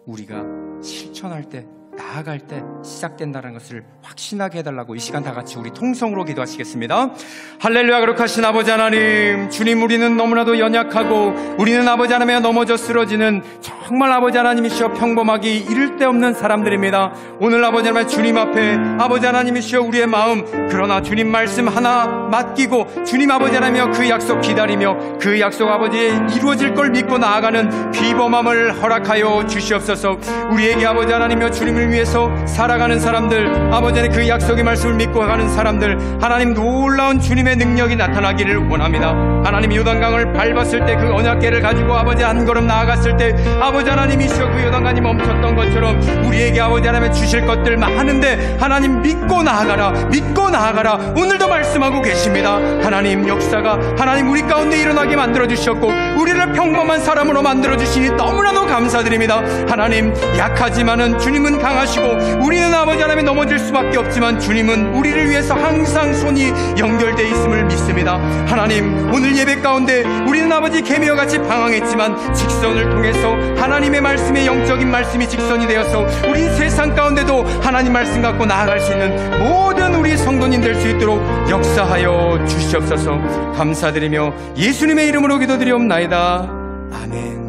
우리가 실천할 때 나아갈 때 시작된다는 것을 확신하게 해달라고 이 시간 다 같이 우리 통성으로 기도하시겠습니다. 할렐루야. 거룩하신 아버지 하나님, 주님, 우리는 너무나도 연약하고 우리는 아버지 하나님에 넘어져 쓰러지는 정말 아버지 하나님이시여 평범하기 이를 데 없는 사람들입니다. 오늘 아버지 하나님 주님 앞에 아버지 하나님이시여 우리의 마음, 그러나 주님 말씀 하나 맡기고 주님 아버지 하나님이여 그 약속 기다리며 그 약속 아버지에 이루어질 걸 믿고 나아가는 비범함을 허락하여 주시옵소서. 우리에게 아버지 하나님이여 주님을 위해서 살아가는 사람들, 아버지 하나님 그 약속의 말씀을 믿고 가는 사람들, 하나님 놀라운 주님의 능력이 나타나기를 원합니다. 하나님 요단강을 밟았을 때 그 언약궤를 가지고 아버지 한 걸음 나아갔을 때 아버지 하나님이시여 그 요단강이 멈췄던 것처럼 우리에게 아버지 하나님 주실 것들 많은데 하나님 믿고 나아가라, 믿고 나아가라 오늘도 말씀하고 계십니다. 하나님 역사가 하나님 우리 가운데 일어나게 만들어 주셨고 우리를 평범한 사람으로 만들어 주시니 너무나도 감사드립니다. 하나님 약하지만은 주님은 강하시고 우리는 아버지 하나님에 넘어질 수밖에 없지만 주님은 우리를 위해서 항상 손이 연결되어 있음을 믿습니다. 하나님 오늘 예배 가운데 우리는 아버지 개미와 같이 방황했지만 직선을 통해서 하나님의 말씀에 영적인 말씀이 직선이 되어서 우리 세상 가운데도 하나님 말씀 갖고 나아갈 수 있는 모든 우리 성도님 될 수 있도록 역사하여 주시옵소서. 감사드리며 예수님의 이름으로 기도드리옵나이다. 아멘.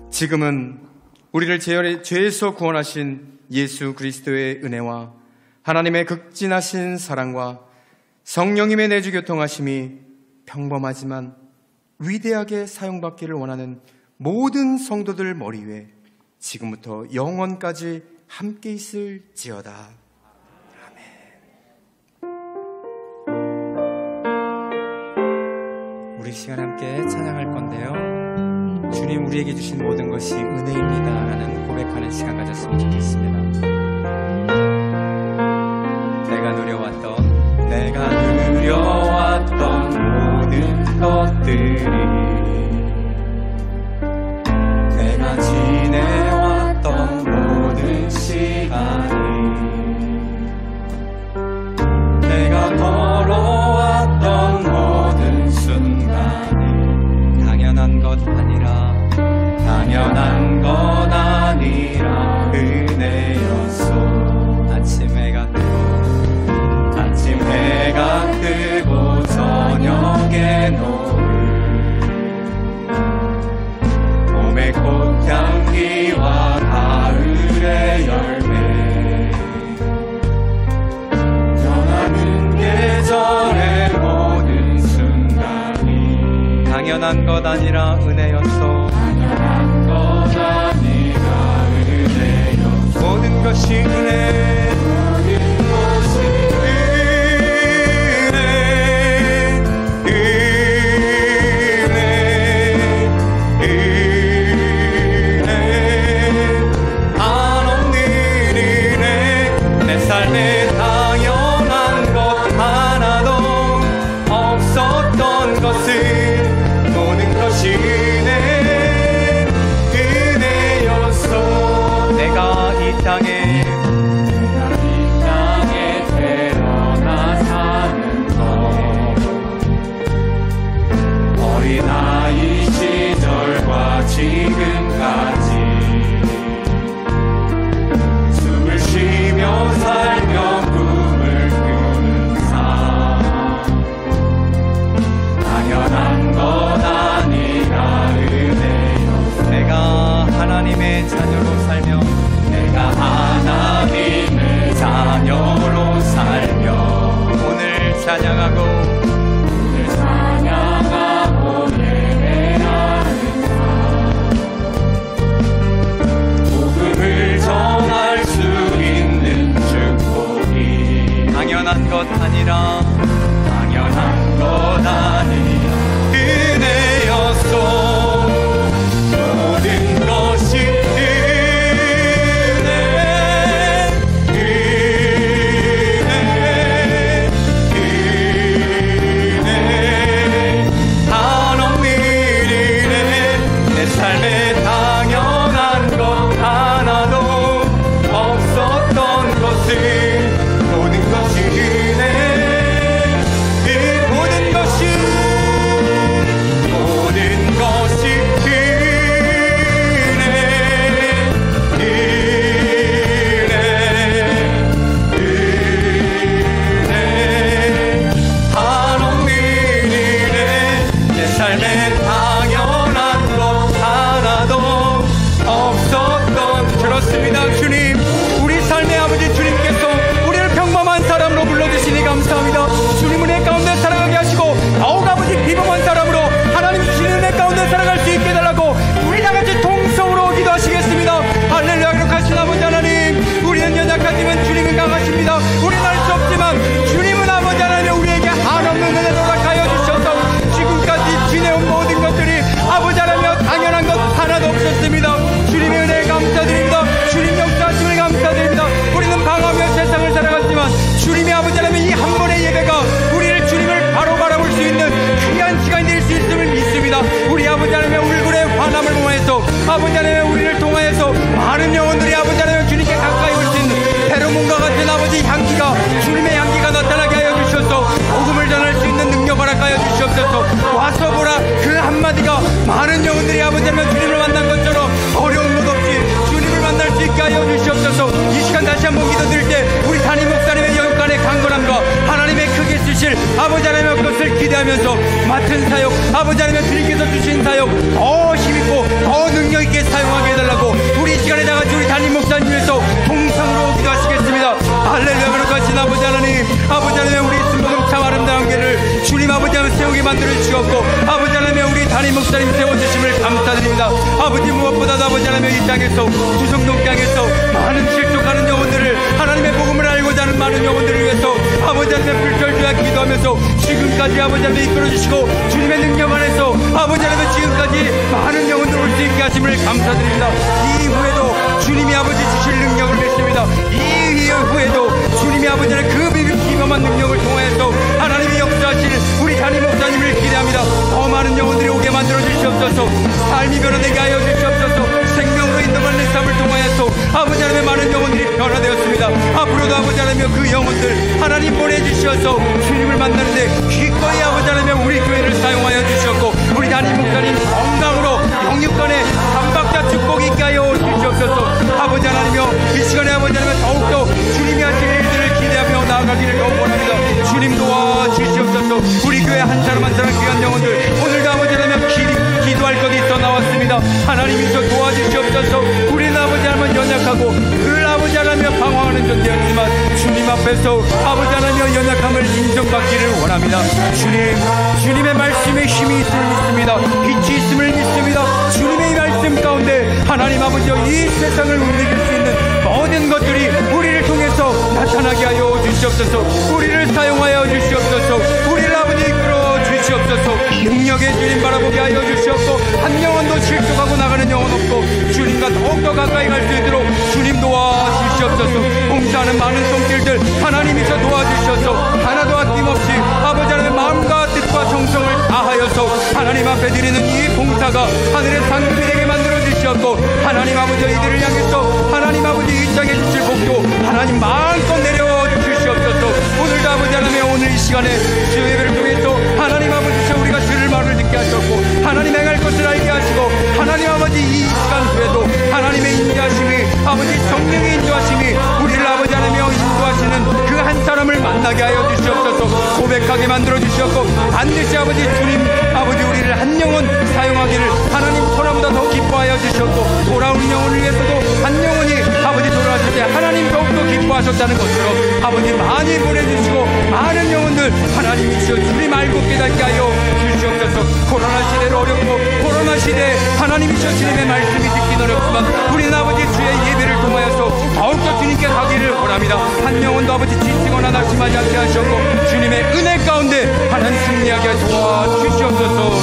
지금은 우리를 죄에서 구원하신 예수 그리스도의 은혜와 하나님의 극진하신 사랑과 성령님의 내주 교통하심이 평범하지만 위대하게 사용받기를 원하는 모든 성도들 머리 위에 지금부터 영원까지 함께 있을지어다. 아멘. 우리 시간 함께 찬양할 건데요, 주님 우리에게 주신 모든 것이 은혜입니다 라는 고백하는 시간 가졌으면 좋겠습니다. 내가 누려왔던 모든 것들이, 내가 지내왔던 모든 시간이, 내가 걸어왔던 모든 순간이 당연한 것 아니라 은혜였소. 아침 해가 뜨고 저녁에 노을, 봄의 꽃향기와 가을의 열매, 변하는 계절의 모든 순간이 당연한 것 아니라 은혜였소. 모든 것이 은혜, 한없는 은혜. 내 삶에 당연한 것 하나도 없었던 것을 모든 것이 은혜였소. 내가 이 땅에 태어나 사는 것, 어린아이 시절과 지금까지 숨을 쉬며 살며 꿈을 꾸는 삶, 당연한 주시옵소서. 와서 보라, 그 한마디가 많은 영혼들이 아버지 하나님 주님을 만난 것처럼 어려운 것 없이 주님을 만날 수 있게 하여 주시옵소서. 이 시간 다시 한번 기도드릴 때 우리 담임 목사님의 영간의 강건함과 하나님의 크게 쓰실 아버지 하나님의 것을 기대하면서 맡은 사역, 아버지 하나님의 주님께서 주신 사역 더 힘있고 더 능력있게 사용하게 해달라고 우리 이 시간에 다같이 우리 담임 목사님 위해서 동성으로 기도하시겠습니다. 할렐루야. 거룩하신 아버지 하나님, 아버지 하나님 우리 순복음 참 아름다운 길을 주님 아버지 하나님 세우게 만들어 주시옵고, 아버지 하나님 우리 담임 목사님 세워주심을 감사드립니다. 아버지 무엇보다도 아버지 하나님 이 땅에서 구성동 땅에서 많은 실족하는 영혼들을 하나님의 복음을 알고자 하는 많은 영혼들을 위해서 아버지 하나님의 불철주야 기도하면서 지금까지 아버지 하나님 이끌어주시고 주님의 능력 안에서 아버지 하나님 지금까지 많은 영혼들 올 수 있게 하심을 감사드립니다. 이후에도 주님이 아버지 주실 능력을 믿습니다. 이후에도 주님이 아버지 하나님 그 비범한 능력을 통하여서 하나님이 역사하실 우리 담임 목사님을 기대합니다. 더 많은 영혼들이 오게 만들어 주시옵소서. 삶이 변화되게 하여 주시옵소서. 생명으로 인도받는 삶을 통하여서 아버지 하나님의 많은 영혼들이 변화되었습니다. 앞으로도 아버지 하나님 그 영혼들 하나님 보내주셔서 주님을 만나는데 기꺼이 아버지 하나님 우리 교회를 사용하여 주셨고, 우리 담임 목사님 건강으로 영육간에 삼박자 축복 있게 하여 주시옵소서. 아버지 하나님여, 이 시간에 아버지 하나님 더욱더 주님이 하실 일들을 기대하며 나아가기를 더욱 원합니다. 주님 도와주시옵소서. 우리 교회 한 사람 한 사람 귀한 영혼들 오늘도 아버지 하나님 기도할 것이 있어 나왔습니다. 하나님이서 도와주시옵소서. 우리는 아버지 하나님 연약하고 늘 아버지 하나님 방황하는 존재였지만 주님 앞에서 아버지 하나님 연약함을 인정받기를 원합니다. 주님의 말씀에 힘이 있음을 믿습니다. 빛이 있음을 믿습니다. 주님의 말씀 가운데 하나님 아버지여 이 세상을 움직일 수 있는 모든 것들이 우리를 통해서 나타나게 하여 주시옵소서. 우리를 사용하여 주시옵소서. 우리를 아버지 이끌어 주시옵소서. 능력의 주님 바라보게 하여 주시옵고, 한 영혼도 실족하고 나가는 영혼 없고 주님과 더욱더 가까이 갈 수 있도록 주님 도와주시옵소서. 봉사하는 많은 손길들 하나님이서 도와주셔서 하나도 아낌없이 아버지 하나님의 마음과 뜻과 정성을 다하여서 하나님 앞에 드리는 이 봉사가 하늘의 상급이 되게 만들어 주시옵고, 하나님 아버지 이들을 향해서 하나님 아버지 이 땅에 주실 복도 하나님 마음껏 내려 주시옵소서. 오늘도 아버지 하나님 오늘 이 시간에 주 예배를 통해서 하나님 아버지 우리가 들을 말을 듣게 하셨고 하나님 행할 것을 알게 하시고, 하나님 아버지 이 시간 후에도 하나님의 인도하심이 아버지 성령의 인도하심이 우리를 아버지 하나님여 인도하시는 그 한 사람을 만나게 하여 주시옵소서. 고백하게 만들어 주시옵고, 반드시 아버지 주님 아버지 우리를 한 영혼 사용하기를 하나님 소나보다 더 기뻐하여 주셨고, 돌아오는 영혼을 위해서도 한 영혼이 아버지 돌아왔을 때 하나님 더욱더 기뻐하셨다는 것처럼 아버지 많이 보내주시고 많은 영혼들 하나님이시여 주님 알고 깨닫게 하여 주시옵소서. 코로나 시대는 어렵고 코로나 시대에 하나님이시여 주님의 말씀이 듣기는 어렵지만 우리는 아버지 주의 예배를 통하여서 더욱더 주님께 가기를 원합니다. 한 영혼도 아버지 지치거나 낙심하지 않게 하셨고 주님의 은혜 가운데 하나님 승리하게 도와주시옵소서.